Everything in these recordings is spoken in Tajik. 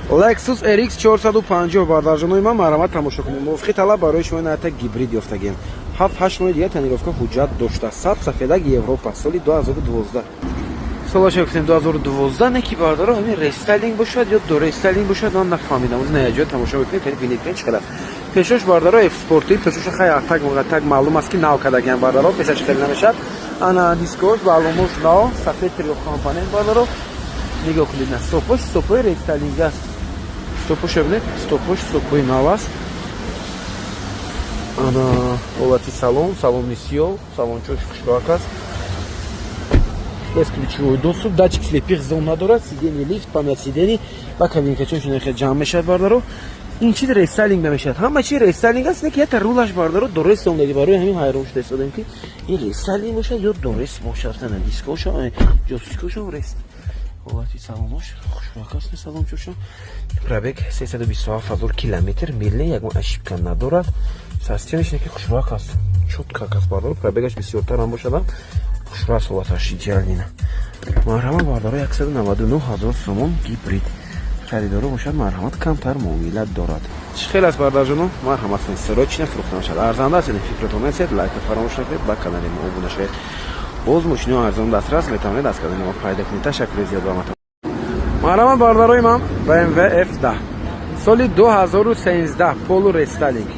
Lexus RX 450 бардажонои ман марҳамат тамошо кунед. Мувофиқи талаб барои шумо ната гибрид ёфтагем. 7-8 моҳи дига тонировка ҳуҷҷат дошта. Саб сафедаги Европа соли 2012. Солаша гуфтем 2012 не ки бардаро ҳамин рестайлинг бошад ё до рестайлинг бошад, ман нафаҳмидам. Оз наҷо тамошо кунед, кани бинед кани чиқадар. Пешош бардаро F-Sport, пешош хай так маълум аст ки нав кадагаен бардаро, пешаш хел намешад. Ана дискош маълумош нав, сафед трио компонент бардаро. Нигоҳ кунед, на стопои рестайлинг аст. Стопош бинед, стопои нав аст. Ана ҳолати салон сиёҳ, салончош хушроҳак аст. Безключевой доступ, датчик слепих зон надорад, сиденье лифт, памят сидений, ба кабинкачош нахе ҷамъ мешавад бардаро. Ин чи рестайлинг намешавад. Ҳама чи рестайлинг аст, не ки ята рулаш бардаро дорес омади барои ҳамин ҳайрон шуда истодем ки ин рестайлинг бошад ё дорес бошад. Тана дискоша, ҷостичкоша рест. ҳолати салонош хушроҳак аст, салончоша. Пробег 327,000 километр, милли ягон ошибка надорад. Системаш не ки хушроҳак аст. Чотка аст бардаро, пробегаш бисёртар ам бошад. Хушроҳ ҳолаташ идеалина. Марҳамат бардаро 199,000 сомон гибрид. Харидоро бошад марҳамат камтар муомилат дорад. Чӣ хел аст бардарҷоно? Марҳамат кунед, сирочина фурӯхта шуд. Арзанда аст, фикратон насед, лайка фаромӯш накунед, ба канали мо обуна шавед. Боз мошиниҳо арзон дастрас метавонед аз канали мо пайдо кунед. Ташаккури зиёд ба ҳаматон. Марҳамат бардарои ман BMW F10 соли 2013 полу рестайлинг.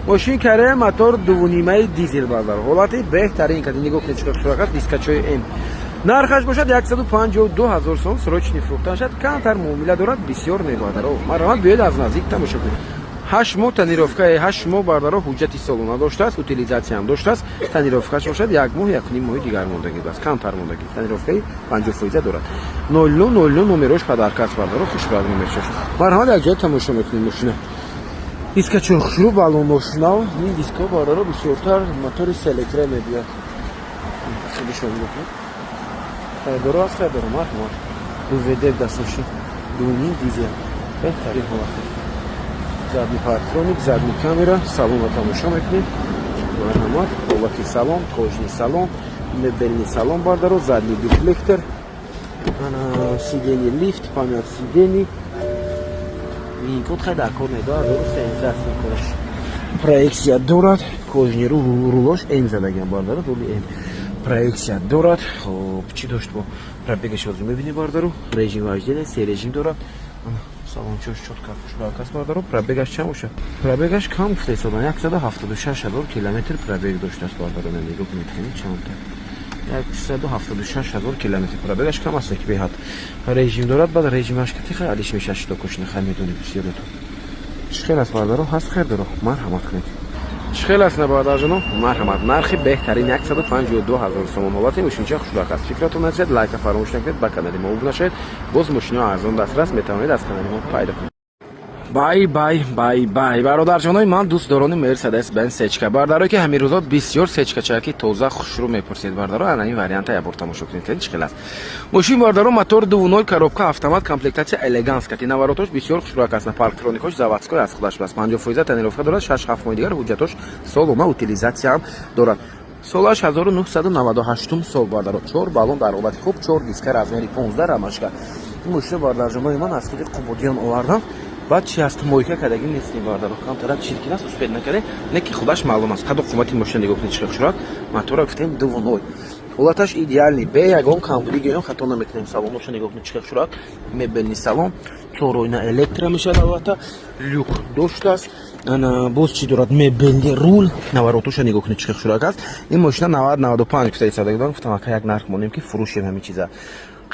Мошин каре мотор 2.5 дизел бардаро. Ҳолати беҳтарин кади нигоҳ кунед чиқар хушроҳак аст, дискачои М. Нархаш бошад 152,000 сом, срочни фурӯхта шуд, камтар муомила дорад, бисёр мебардаро. Марҳамат биёед аз наздик тамошо кунед. 8 моҳ тонировка, 8 моҳ бардаро ҳуҷҷати солона доштааст, утилизатсия ҳам доштааст. Тонировкаш бошад 1 моҳ, 1.5 моҳи дигар мондагӣ аст, камтар мондагӣ. Тонировкаи 50% дорад. 0000 номерош падарка аст бардаро, хушроҳак номерчош. Марҳамат як ҷоя тамошо мекунед мошина. Дискачо хушрӯ балонаш нав, ин диска бардаро бисёртар мотори селектра мебиёд. Шудишон мекунед. Хайдоро аст, хайдоро марҳамат. ДВД дастоши 2.5 дизел. Беҳтарин ҳолат. Задни парктроник, задни камера, салонро тамошо мекунед. Марҳамат, ҳолати салон, кожни салон, мебелни салон бардаро, задни дефлектор, ана сиденье лифт, памят сидений. Винкод хай дар кор медорад, дурусте энзаст мекунаш. Проекция дорад, кожни рулош эн задаган бардаро, рули эн. Проекция дорад. Хоб чӣ дошт бо пробегаш ҳозир мебинӣ бардаро. Режим вождения, се режим дорад. Салончош чотка хушроҳак аст бардаро. Пробегаш чанд бошад? Пробегаш кам гуфта ҳисобан 176,000 километр пробег доштааст бардаро. Нигоҳ кунед чандта. 176,000 километр пробегаш кам аст ки беҳад. Режим дорад, баъд режимаш ки хай алиш мешад шуда кушни хай медонӣ бисёрато. Чӣ хел аст бардаро? Ҳаст хайрдаро. Марҳамат кунед. Чӣ хел аст набардаҷоно? Марҳамат. Нархи беҳтарин 152,000 сомон. Ҳолати мошинча хушроҳак аст. Фикратон насед, лайка фаромӯш накунед, ба канали мо обуна шавед. Боз мошиниҳо арзон дастрас метавонед аз канали мо пайдо кунед. Бай. Бародарҷонои ман, дӯстдорони Mercedes-Benz сечка бардаро ки ҳамин рӯзо бисёр сечкачаки тоза хушрӯ мепурсед бардаро. Ана ин варианта як бор тамошо кунед. Чӣ хел аст? Мошин бардаро мотор 2.0 коробка автомат, комплектация элеганс кати наворотош бисёр хушроҳак аст. Парктроникош заводской аз худаш аст. 50% тонировка дорад, 6-7 моҳи дигар ҳуҷҷатош солона, утилизатсия ҳам дорад. Солаш 1998 сол бардаро. 4 балон дар ҳолати хуб, 4 диска размери 15 рамашка. Ин мошина бардарҷонои ман аз худи Қубодиён овардам. Баъд чи аст мойка кадаги нестем бардаро. Камтара чиркин аст, успед накарде. Не ки худаш маълум аст. Қадр қимати мошина нигоҳ кунед чиқар хушроҳак. Мотора гуфтем 2.0. ҳолаташ идеални. Бе ягон камбуригиён хато намекунем. Салоношо нигоҳ кунед чиқар хушроҳак. Мебелни салон, 4 ойна электро мешавад албатта. Люк доштааст. Ана боз чӣ дорад? Мебелни рул. Наворотошо нигоҳ кунед чиқар хушроҳак аст. Ин мошина 90-95 гуфта исададан гуфтам ака як нарх монем ки фурӯшем ҳамин чиза.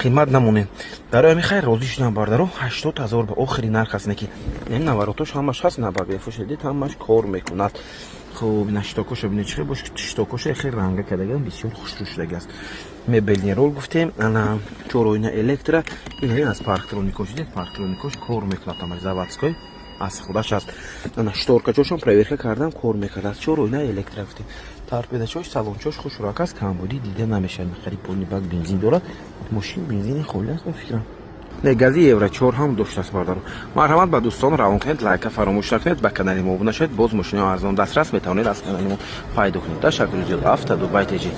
Қимат намонем. Барои ҳамин хай розӣ шудам бардаро. 80,000 ба охири нарх аст неки. Ин наворотош ҳамаш ҳаст, на ба бефош дид ҳамаш кор мекунад. Хуб, на штокошо бинед чӣ бош ки штокошо хай ранга кадаган бисёр хушрӯ шудагааст. Мебелни рол гуфтем, ана 4 ойна электро. Ин аз парктроникош дид, парктроникош кор мекунад, ҳамаш заводской аз худаш аст. Ана шторкачошон проверка кардам, кор мекард. 4 ойна электро гуфтем. Торпедачош, салончош хушроҳак аст, камбудӣ дида намешавад. Қариб полни бак бензин дорад. Мошин бензини холӣ аст ба фикрам. Не гази евро 4 ҳам доштааст бардаро. Марҳамат ба дӯстон равон кунед, лайка фаромӯш накунед, ба канали мо обуна шавед. Боз мошиниҳо арзон дастрас метавонед аз канали мо пайдо кунед. Ташаккури зиёд. Авто Дубай теҷи.